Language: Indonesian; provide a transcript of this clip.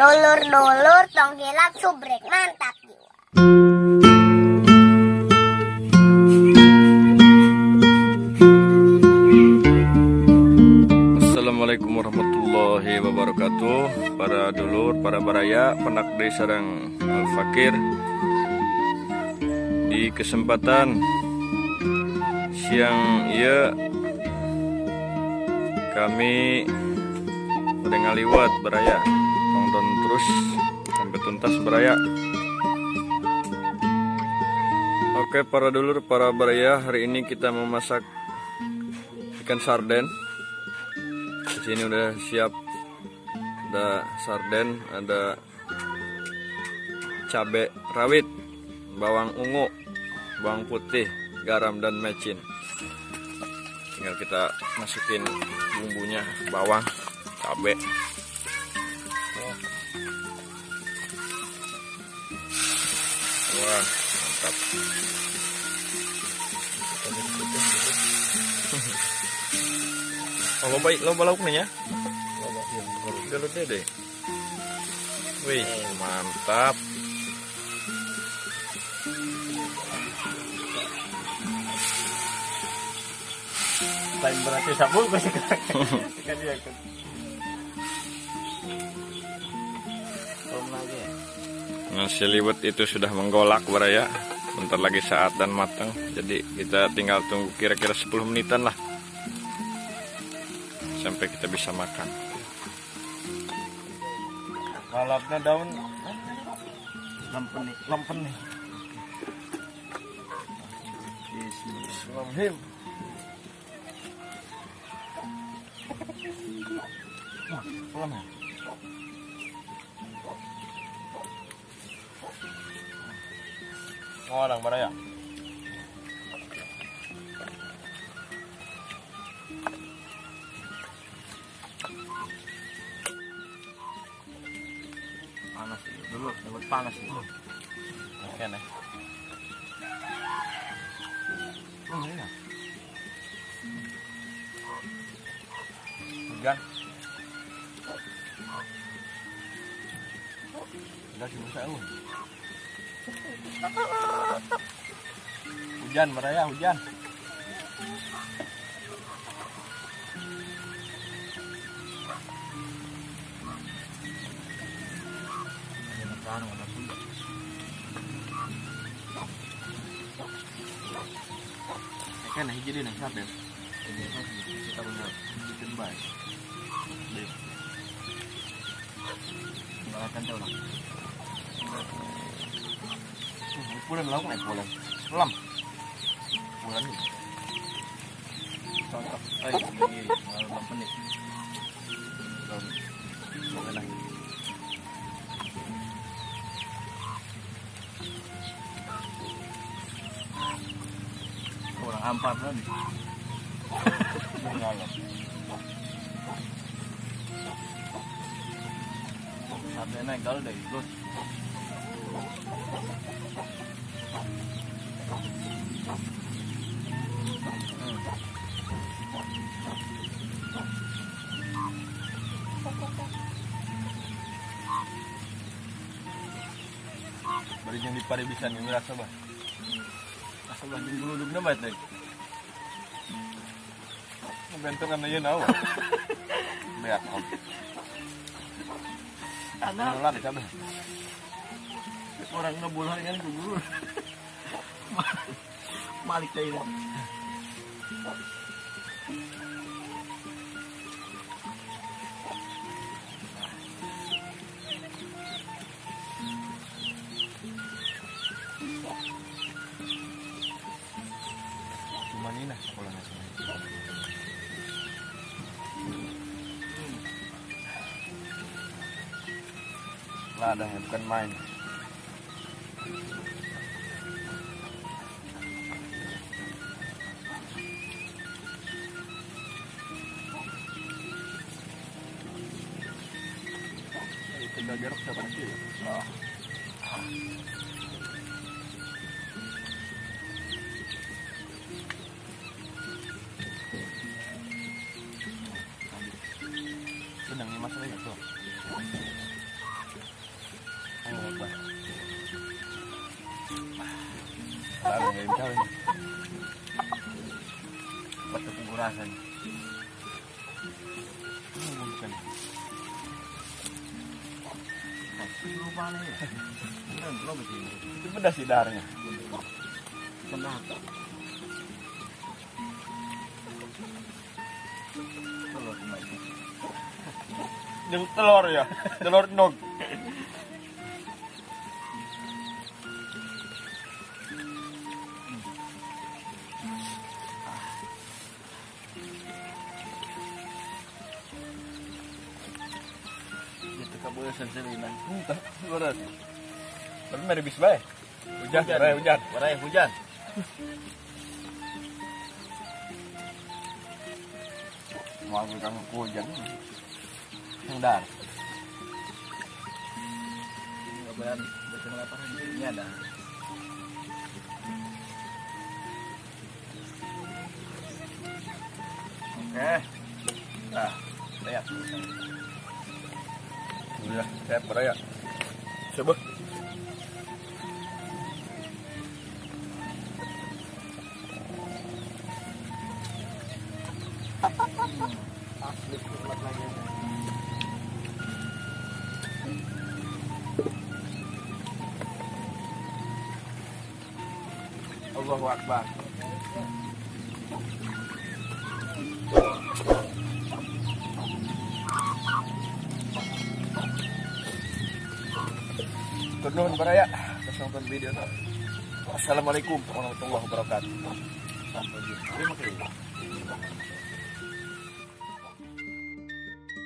Dulur-dulur tong hilap subrek mantap jiwa. Assalamualaikum warahmatullahi wabarakatuh. Para dulur, para baraya, penak dari sarang Al-Fakir. Di kesempatan siang ieu kami pada ngaliwat baraya, nonton terus sampai tuntas baraya. Oke para dulur, para baraya, hari ini kita memasak ikan sarden. Di sini udah siap, ada sarden, ada cabai rawit, bawang ungu, bawang putih, garam dan mecin. Tinggal kita masukin bumbunya, bawang, cabai. Wah, mantap. Oh, lomba lauknya ya? Galut deh. Wih, mantap. Lain berarti sabul gue sih kan dia kan. Nasi liwet itu sudah menggolak baraya. Bentar lagi saat dan matang. Jadi kita tinggal tunggu kira-kira 10 menitan lah sampai kita bisa makan. Lalapnya daun lempen nih. Bismillahirrahmanirrahim. Mana? Orang baraya. Panas dulu, dapat panas dulu. Oke nih. Iya. Hujan. Udah susah lu. Hujan baraya, hujan. Kan jadi nih sampai kita punya chicken baik. Makan tahu lah. Pulang lauk naik pulang. Lam. Pulang ni. Contoh. Ini malam menit. Boleh. Orang ampar tadi. Ngalam. Sampai naik kalau dari terus. Bari yang di paribisan yang ngerasa bah. Asal bah jeung guludugna bae teh. Benturan aja nawa. Beak. Ana lah dicabe. Orang ngebulah kan guru. Malik teh ini. Manina sekolah nasional. Lah ada yang bukan main. Itu jarak siapa sih? Sedang masalahnya tuh. Game kau. Batu pengurasan. Bukan. Lupa nih. Belum begini. Itu beda sidarnya. Kenapa? Telur ya, telur nog. Itu kabel sensirinan. Entah, berat. Tapi mari bis bae. Hujan, hujan. Mau kamu hujan. Yang dar. Kabar betul laparan ini ada. Oke. Nah, lihat. Udah, saya peraya. Coba. Asli kuat lagi. Allahu Akbar. Turun beraya, nonton video tuh. Assalamualaikum warahmatullahi wabarakatuh. Terima kasih.